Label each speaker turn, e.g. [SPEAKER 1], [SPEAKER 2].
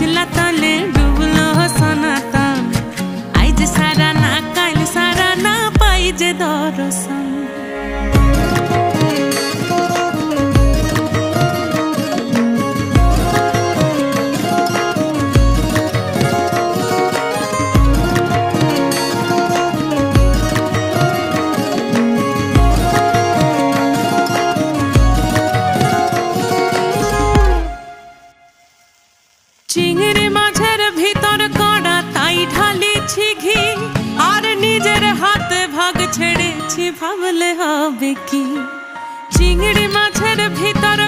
[SPEAKER 1] बुझला तले डूबलो सनातन आइज सारा ना काल सारा ना पाई जे दर्शन चिंगड़ी माझेर भीतर कड़ा ताई ढाली घी और निजेर हाथ भाग छेड़े भावले हबे की चिंगड़ी माझेर भीतर